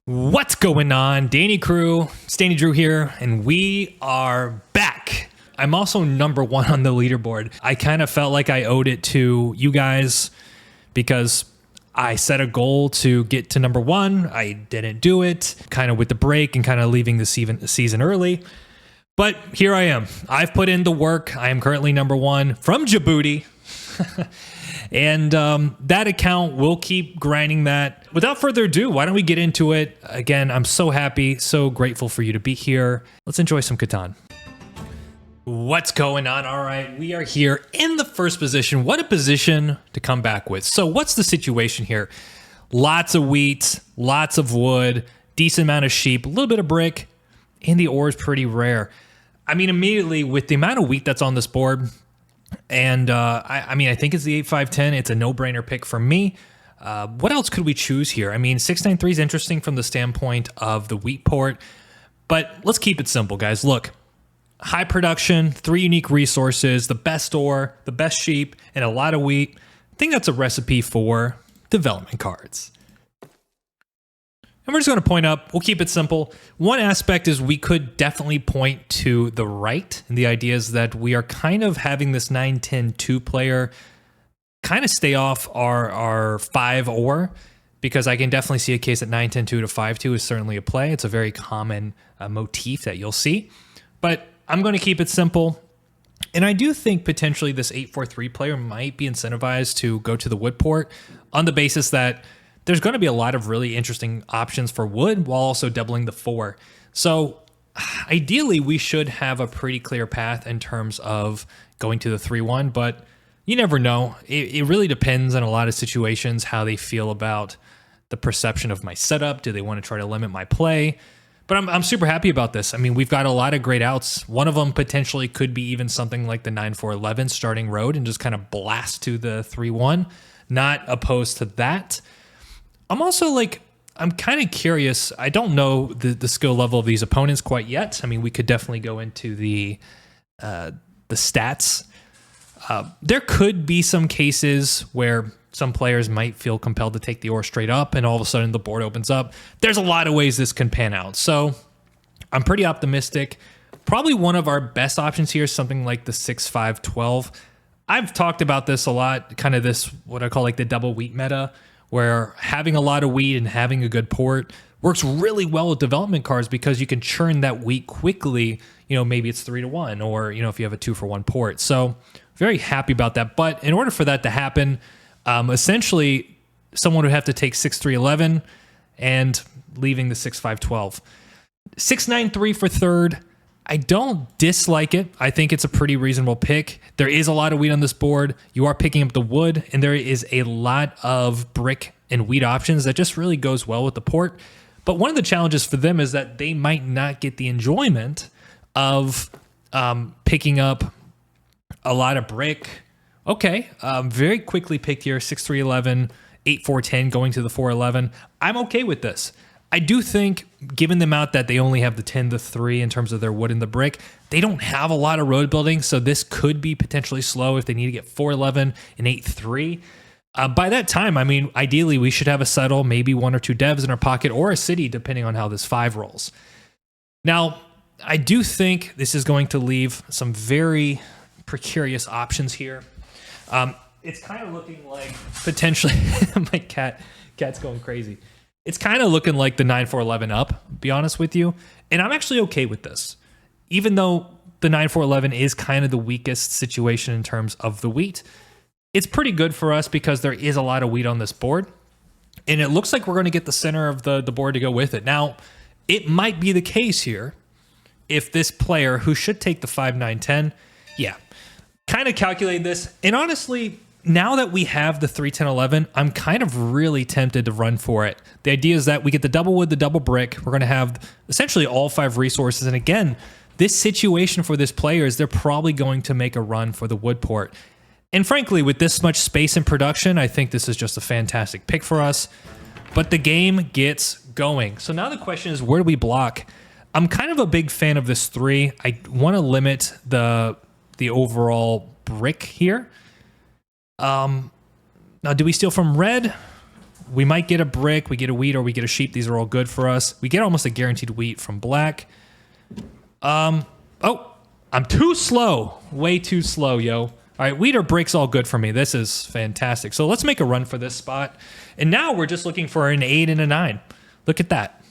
What's going on? Danny Crew, Stanny Drew here, and we are back. I'm also number one on the leaderboard. I kind of felt like I owed it to you guys because I set a goal to get to number one. I didn't do it, kind of with the break and kind of leaving the season early. But here I am. I've put in the work. I am currently number one from Djibouti. And that account will keep grinding that. Without further ado, why don't we get into it? Again, I'm so happy, so grateful for you to be here. Let's enjoy some Catan. What's going on? All right, we are here in the first position. What a position to come back with. So what's the situation here? Lots of wheat, lots of wood, decent amount of sheep, a little bit of brick, and the ore is pretty rare. I mean, immediately with the amount of wheat that's on this board, and I think it's the 8510. It's a no-brainer pick for me. What else could we choose here? I mean, 693 is interesting from the standpoint of the wheat port, but let's keep it simple, guys. Look, high production, 3 unique resources, the best ore, the best sheep, and a lot of wheat. I think that's a recipe for development cards. And we're just going to point up. We'll keep it simple. One aspect is we could definitely point to the right. And the idea is that we are kind of having this 9-10-2 player kind of stay off our 5 ore, because I can definitely see a case that 9-10-2 to 5-2 is certainly a play. It's a very common motif that you'll see. But I'm going to keep it simple. And I do think potentially this 8-4-3 player might be incentivized to go to the wood port on the basis that there's going to be a lot of really interesting options for wood while also doubling the 4. So ideally, we should have a pretty clear path in terms of going to the 3-1, but you never know. It really depends on a lot of situations, how they feel about the perception of my setup. Do they want to try to limit my play? But I'm super happy about this. I mean, we've got a lot of great outs. One of them potentially could be even something like the 9-4-11 starting road and just kind of blast to the 3-1. Not opposed to that. I'm also I'm kind of curious. I don't know the skill level of these opponents quite yet. I mean, we could definitely go into the stats. There could be some cases where some players might feel compelled to take the ore straight up and all of a sudden the board opens up. There's a lot of ways this can pan out. So I'm pretty optimistic. Probably one of our best options here is something like the 6-5-12. I've talked about this a lot, kind of this, what I call like the double wheat meta, where having a lot of wheat and having a good port works really well with development cards because you can churn that wheat quickly. You know, maybe it's 3-1, or, you know, if you have a 2-for-1 port. So very happy about that. But in order for that to happen, essentially someone would have to take 6-3-11 and leaving the 6-5-12. 6-9-3 for third. I don't dislike it. I think it's a pretty reasonable pick. There is a lot of wheat on this board. You are picking up the wood, and there is a lot of brick and wheat options that just really goes well with the port. But one of the challenges for them is that they might not get the enjoyment of picking up a lot of brick. Okay, very quickly picked here, 6-3-11, 8-4-10, going to the 4-11. I'm okay with this. I do think, given the amount that they only have the 10-3 in terms of their wood and the brick, they don't have a lot of road building, so this could be potentially slow if they need to get 4-11 and 8-3. By that time, I mean, ideally, we should have a settle, maybe 1 or 2 devs in our pocket, or a city, depending on how this 5 rolls. Now, I do think this is going to leave some very precarious options here. It's kind of looking like potentially my cat's going crazy. It's kind of looking like the 9-4-11 up, be honest with you. And I'm actually okay with this. Even though the 9-4-11 is kind of the weakest situation in terms of the wheat, it's pretty good for us because there is a lot of wheat on this board. And it looks like we're going to get the center of the board to go with it. Now, it might be the case here if this player, who should take the 5-9-10, yeah, kind of calculate this. And honestly, now that we have the 3-10-11, I'm kind of really tempted to run for it. The idea is that we get the double wood, the double brick. We're going to have essentially all 5 resources. And again, this situation for this player is they're probably going to make a run for the wood port. And frankly, with this much space in production, I think this is just a fantastic pick for us. But the game gets going. So now the question is, where do we block? I'm kind of a big fan of this 3. I want to limit the overall brick here. Now, do we steal from red? We might get a brick, we get a wheat, or we get a sheep. These are all good for us. We get almost a guaranteed wheat from black. Oh, I'm too slow. Way too slow, yo. All right, wheat or brick's all good for me. This is fantastic. So let's make a run for this spot. And now we're just looking for an 8 and a 9. Look at that.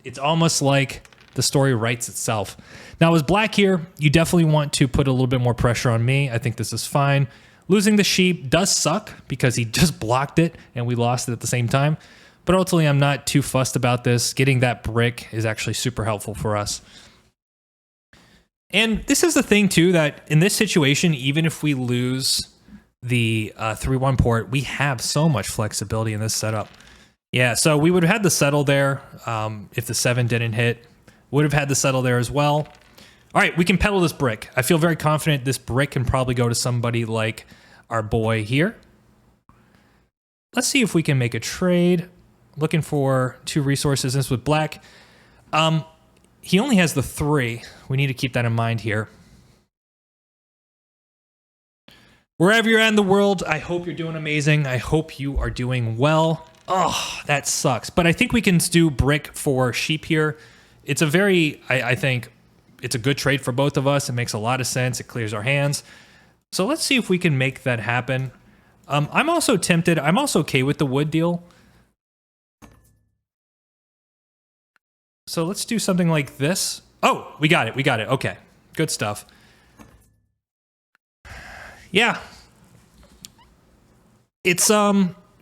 It's almost like the story writes itself. Now, as black here, you definitely want to put a little bit more pressure on me. I think this is fine. Losing the sheep does suck because he just blocked it and we lost it at the same time. But ultimately, I'm not too fussed about this. Getting that brick is actually super helpful for us. And this is the thing, too, that in this situation, even if we lose the 3-1 port, we have so much flexibility in this setup. Yeah, so we would have had the settle there if the 7 didn't hit. Would have had the settle there as well. All right, we can pedal this brick. I feel very confident this brick can probably go to somebody like our boy here. Let's see if we can make a trade. Looking for 2 resources. This with black. He only has the 3. We need to keep that in mind here. Wherever you're at in the world, I hope you're doing amazing. I hope you are doing well. Oh, that sucks. But I think we can do brick for sheep here. It's a very, I think, it's a good trade for both of us. It makes a lot of sense. It clears our hands. So let's see if we can make that happen. I'm also tempted. I'm also okay with the wood deal. So let's do something like this. Oh, we got it. We got it. Okay. Good stuff. Yeah. It's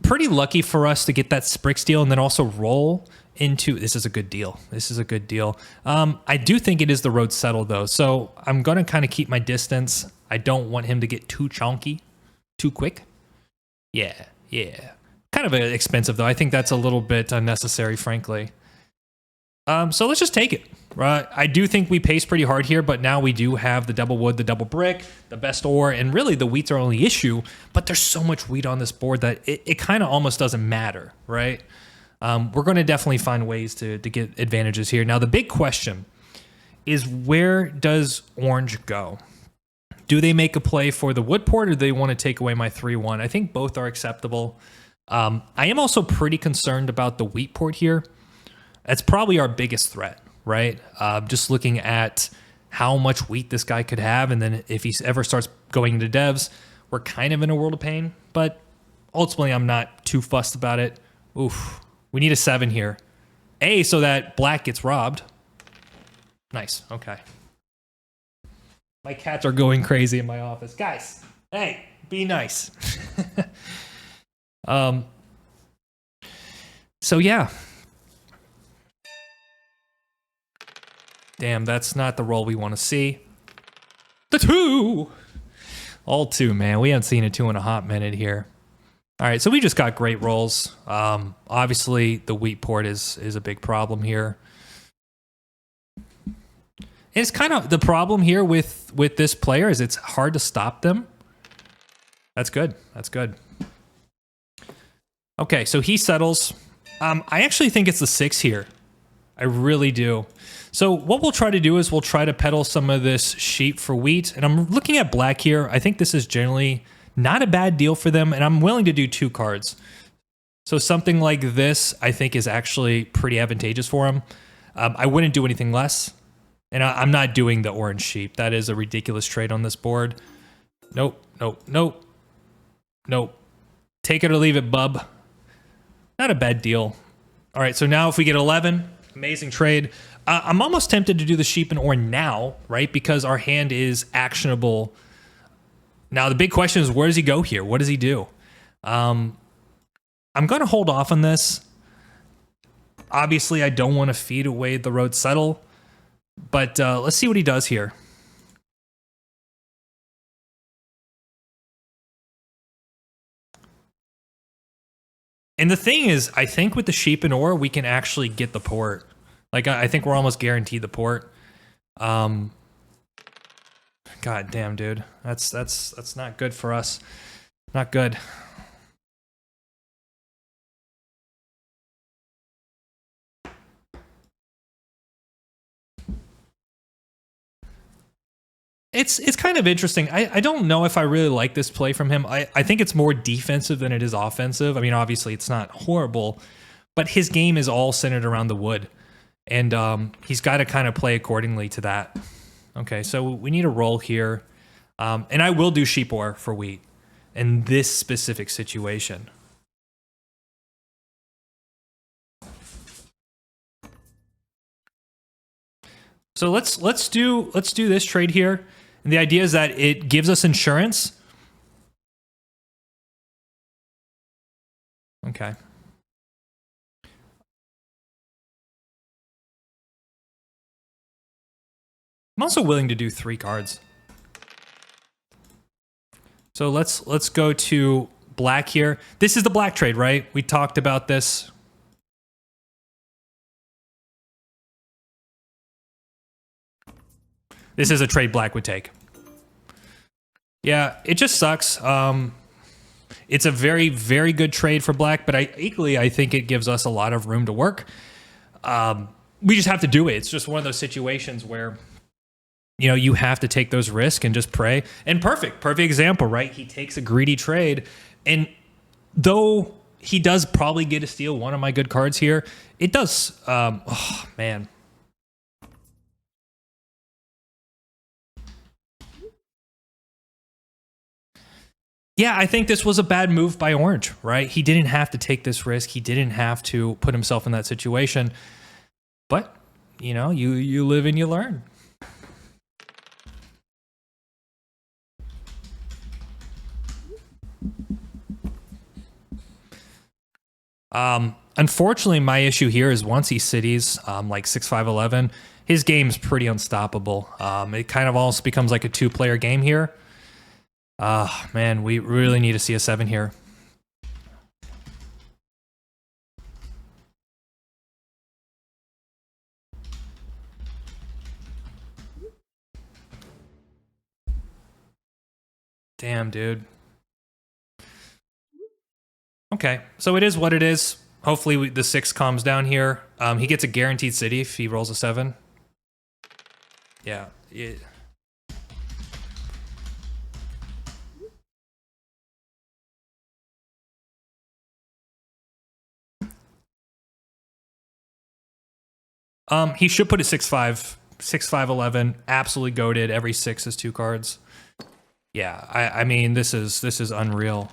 pretty lucky for us to get that brick steal and then also roll into, this is a good deal. This is a good deal. I do think it is the road settle though. So I'm going to kind of keep my distance. I don't want him to get too chonky too quick. Yeah. Kind of expensive though. I think that's a little bit unnecessary, frankly. So let's just take it. Right? I do think we pace pretty hard here, but now we do have the double wood, the double brick, the best ore, and really the wheat's our only issue, but there's so much wheat on this board that it kind of almost doesn't matter, right? We're going to definitely find ways to get advantages here. Now, the big question is, where does orange go? Do they make a play for the wood port, or do they want to take away my 3-1? I think both are acceptable. I am also pretty concerned about the wheat port here. That's probably our biggest threat, right? Just looking at how much wheat this guy could have, and then if he ever starts going into devs, we're kind of in a world of pain. But ultimately, I'm not too fussed about it. Oof. We need a 7 here. So that black gets robbed. Nice. Okay. My cats are going crazy in my office. Guys, hey, be nice. So yeah. Damn, that's not the roll we want to see. The 2! All 2, man. We haven't seen a 2 in a hot minute here. All right, so we just got great rolls. Obviously, the wheat port is a big problem here. And it's kind of the problem here with this player is it's hard to stop them. That's good. That's good. Okay, so he settles. I actually think it's the 6 here. I really do. So what we'll try to do is we'll try to peddle some of this sheep for wheat. And I'm looking at black here. I think this is generally not a bad deal for them. And I'm willing to do 2 cards. So something like this, I think, is actually pretty advantageous for him. I wouldn't do anything less. And I'm not doing the orange sheep. That is a ridiculous trade on this board. Nope. Take it or leave it, bub. Not a bad deal. All right, so now if we get 11, amazing trade. I'm almost tempted to do the sheep and ore now, right? Because our hand is actionable. Now, the big question is, where does he go here? What does he do? I'm going to hold off on this. Obviously, I don't want to feed away the road settle. But let's see what he does here. And the thing is, I think with the sheep and ore, we can actually get the port. Like, I think we're almost guaranteed the port. God damn, dude. That's not good for us. Not good. It's kind of interesting. I don't know if I really like this play from him. I think it's more defensive than it is offensive. I mean, obviously it's not horrible, but his game is all centered around the wood. And he's got to kind of play accordingly to that. Okay, so we need a roll here. And I will do sheep ore for wheat in this specific situation. So let's do this trade here. And the idea is that it gives us insurance. Okay. I'm also willing to do 3 cards. So let's go to black here. This is the black trade, right? We talked about this. This is a trade black would take. Yeah, it just sucks. It's a very, very good trade for black, but I think it gives us a lot of room to work. We just have to do it. It's just one of those situations where, you know, you have to take those risks and just pray. And perfect example, right? He takes a greedy trade, and though he does probably get to steal one of my good cards here, it does. Oh man. Yeah, I think this was a bad move by Orange, right? He didn't have to take this risk. He didn't have to put himself in that situation. But, you know, you live and you learn. Unfortunately, my issue here is once he cities, like 6-5-11, his game's pretty unstoppable. It kind of almost becomes like a 2-player game here. Man, we really need to see a 7 here. Damn, dude. Okay, so it is what it is. Hopefully the 6 calms down here. He gets a guaranteed city if he rolls a 7. Yeah. He should put a 6-5, 6-5-11. Absolutely goated. Every 6 is 2 cards. Yeah, I mean this is unreal.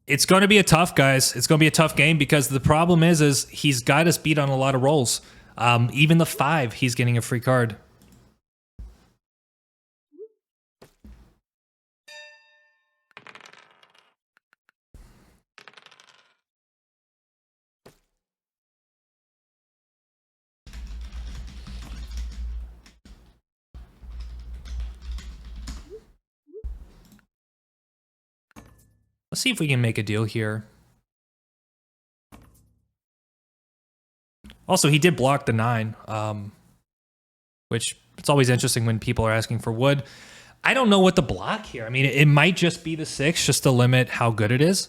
It's going to be a tough, guys. It's going to be a tough game because the problem is he's got us beat on a lot of rolls. Even the 5, he's getting a free card. Let's see if we can make a deal here. Also, he did block the 9, which it's always interesting when people are asking for wood. I don't know what to block here. I mean, it might just be the 6 just to limit how good it is.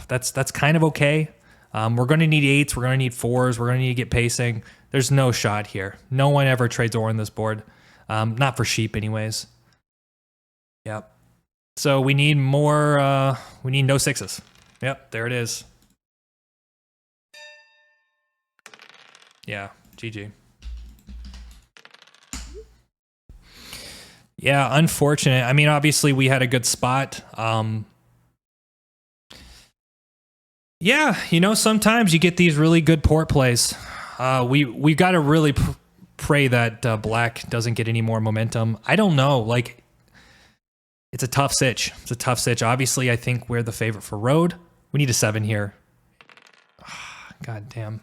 That's kind of okay. We're going to need 8s. We're going to need 4s. We're going to need to get pacing. There's no shot here. No one ever trades ore on this board. Not for sheep anyways. Yep. So we need more, we need no 6s. Yep, there it is. Yeah, GG. Yeah, unfortunate. I mean, obviously we had a good spot. Yeah, you know, sometimes you get these really good port plays. We got to really pray that black doesn't get any more momentum. I don't know, like, it's a tough sitch. It's a tough sitch. Obviously, I think we're the favorite for road. We need a 7 here. God damn.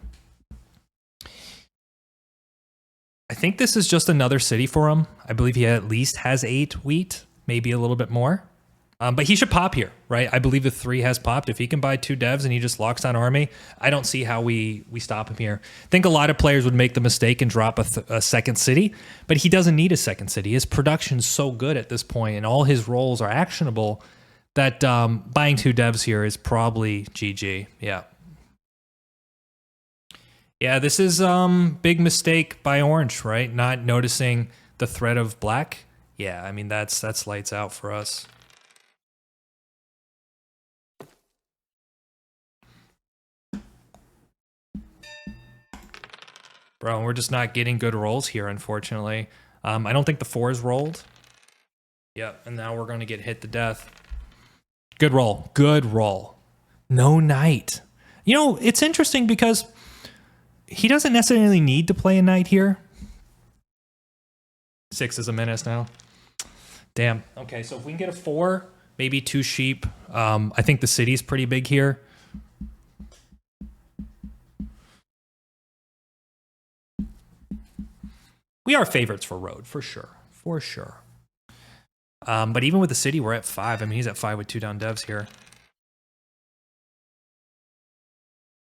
I think this is just another city for him. I believe he at least has 8 wheat, maybe a little bit more. But he should pop here, right? I believe the 3 has popped. If he can buy 2 devs and he just locks down army, I don't see how we stop him here. I think a lot of players would make the mistake and drop a second city, but he doesn't need a second city. His production's so good at this point, and all his roles are actionable that buying 2 devs here is probably GG. Yeah. Yeah, this is big mistake by Orange, right? Not noticing the threat of black. Yeah, I mean, that's lights out for us. Bro, we're just not getting good rolls here, unfortunately. I don't think the 4 is rolled. Yep, and now we're going to get hit to death. Good roll. Good roll. No knight. You know, it's interesting because he doesn't necessarily need to play a knight here. 6 is a menace now. Damn. Okay, so if we can get a 4, maybe 2 sheep. I think the city's pretty big here. We are favorites for road, for sure. For sure. But even with the city, we're at 5. I mean, he's at 5 with 2 down devs here.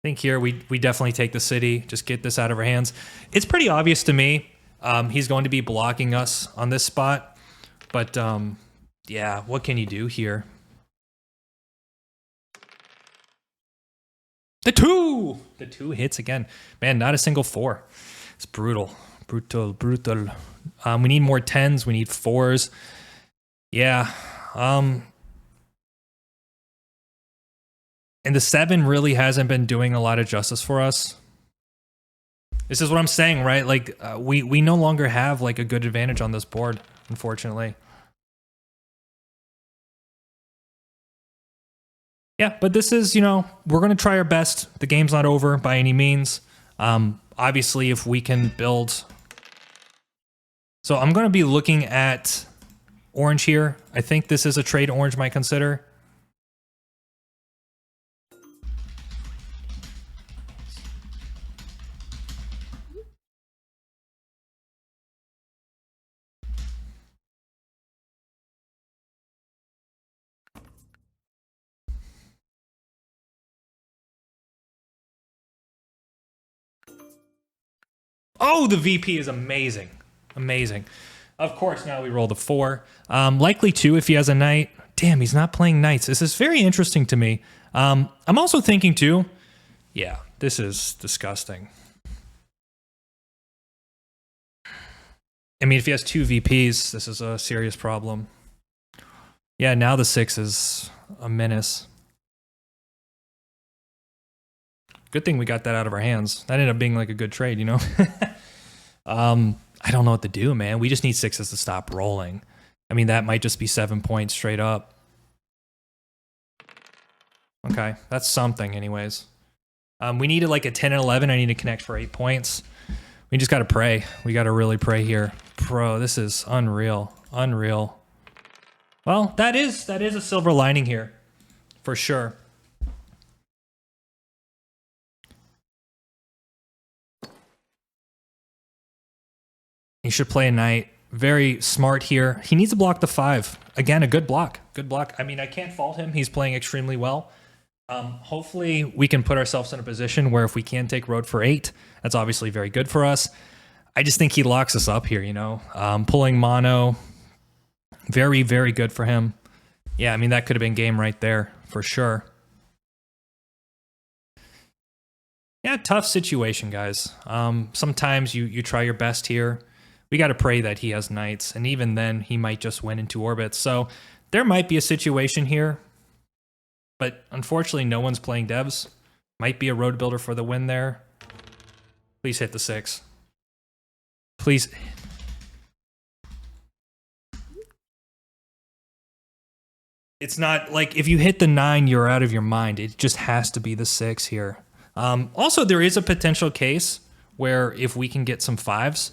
I think here we definitely take the city, just get this out of our hands. It's pretty obvious to me he's going to be blocking us on this spot. But yeah, what can you do here? The 2! The 2 hits again. Man, not a single 4. It's brutal. Brutal. We need more 10s. We need 4s. Yeah. And the 7 really hasn't been doing a lot of justice for us. This is what I'm saying, right? Like, we no longer have, like, a good advantage on this board, unfortunately. Yeah, but this is, you know, we're going to try our best. The game's not over by any means. Obviously, if we can build... So I'm going to be looking at Orange here. I think this is a trade Orange might consider. Oh, the VP is amazing. Amazing. Of course, now we roll the 4. Likely 2 if he has a knight. Damn, he's not playing knights. This is very interesting to me. I'm also thinking, too, yeah, this is disgusting. I mean, if he has 2 VPs, this is a serious problem. Yeah, now the 6 is a menace. Good thing we got that out of our hands. That ended up being like a good trade, you know? I don't know what to do, man. We just need 6s to stop rolling. I mean, that might just be 7 points straight up. Okay, that's something anyways. We needed like a 10 and 11. I need to connect for 8 points. We just got to pray. We got to really pray here. Bro, this is unreal. Unreal. Well, that is a silver lining here. For sure. He should play a knight. Very smart here. He needs to block the 5. Again, a good block. Good block. I mean, I can't fault him. He's playing extremely well. Hopefully, we can put ourselves in a position where if we can take road for 8, that's obviously very good for us. I just think he locks us up here, you know. Pulling mono, very, very good for him. Yeah, I mean, that could have been game right there, for sure. Yeah, tough situation, guys. Sometimes you try your best here. We got to pray that he has knights, and even then, he might just win into orbits. So there might be a situation here, but unfortunately, no one's playing devs. Might be a road builder for the win there. Please hit the 6. Please. It's not like if you hit the 9, you're out of your mind. It just has to be the 6 here. Also, there is a potential case where if we can get some 5s,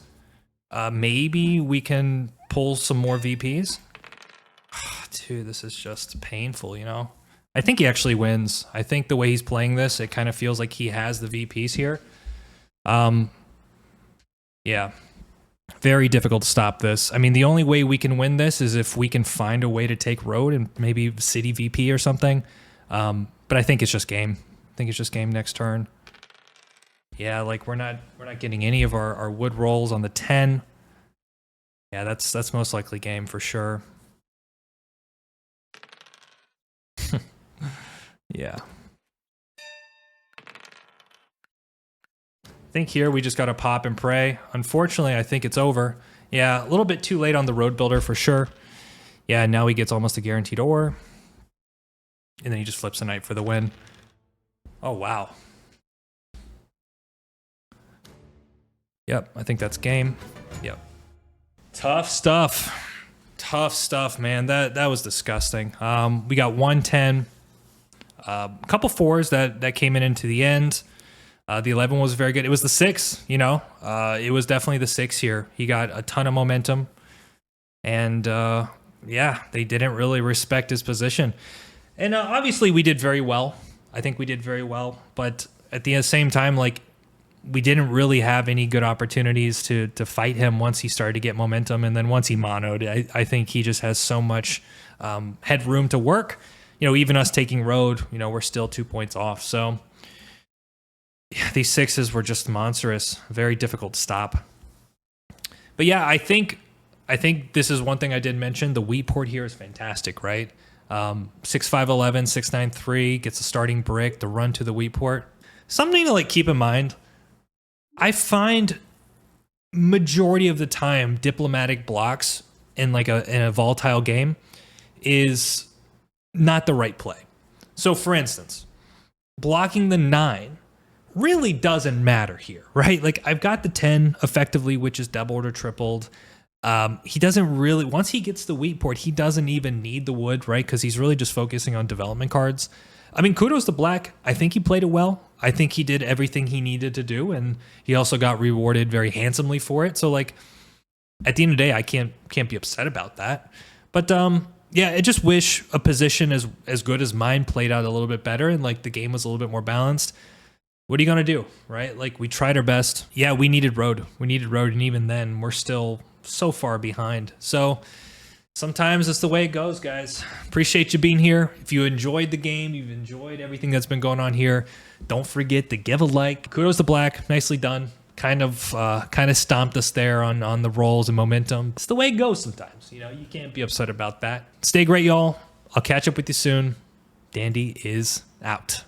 maybe we can pull some more VPs. Dude, this is just painful, you know? I think he actually wins. I think the way he's playing this, it kind of feels like he has the VPs here. Yeah. Very difficult to stop this. I mean, the only way we can win this is if we can find a way to take road and maybe city VP or something. But I think it's just game. I think it's just game next turn. Yeah, like we're not getting any of our wood rolls on the 10. Yeah, that's most likely game for sure. Yeah. I think here we just got to pop and pray. Unfortunately, I think it's over. Yeah, a little bit too late on the road builder for sure. Yeah, now he gets almost a guaranteed ore. And then he just flips a knight for the win. Oh, wow. Yep, I think that's game. Yep. Tough stuff. Tough stuff, man. That was disgusting. We got 110. A couple fours that came into the end. The 11 was very good. It was the 6, you know. It was definitely the 6 here. He got a ton of momentum. And, yeah, they didn't really respect his position. And obviously we did very well. I think we did very well. But at the same time, like, we didn't really have any good opportunities to fight him once he started to get momentum. And then once he monoed, I think he just has so much headroom to work. You know, even us taking road, you know, we're still 2 points off. So yeah, these 6s were just monstrous. Very difficult to stop. But yeah, I think this is one thing I did mention. The wheat port here is fantastic, right? 6-5-11, 6-9-3 gets a starting brick, the run to the wheat port. Something to like keep in mind. I find majority of the time diplomatic blocks in like in a volatile game is not the right play. So for instance, blocking the 9 really doesn't matter here, right? Like I've got the 10 effectively, which is doubled or tripled. He doesn't really, once he gets the wheat port, he doesn't even need the wood, right? Because he's really just focusing on development cards. I mean, kudos to Black. I think he played it well. I think he did everything he needed to do, and he also got rewarded very handsomely for it. So, like, at the end of the day, I can't be upset about that. But yeah, I just wish a position as good as mine played out a little bit better, and like the game was a little bit more balanced. What are you gonna do, right? Like we tried our best. Yeah, we needed road, and even then, we're still so far behind. So sometimes it's the way it goes, guys. Appreciate you being here. If you enjoyed the game, you've enjoyed everything that's been going on here, don't forget to give a like. Kudos to Black. Nicely done. Kind of stomped us there on the rolls and momentum. It's the way it goes sometimes. You know, you can't be upset about that. Stay great, y'all. I'll catch up with you soon. Dandy is out.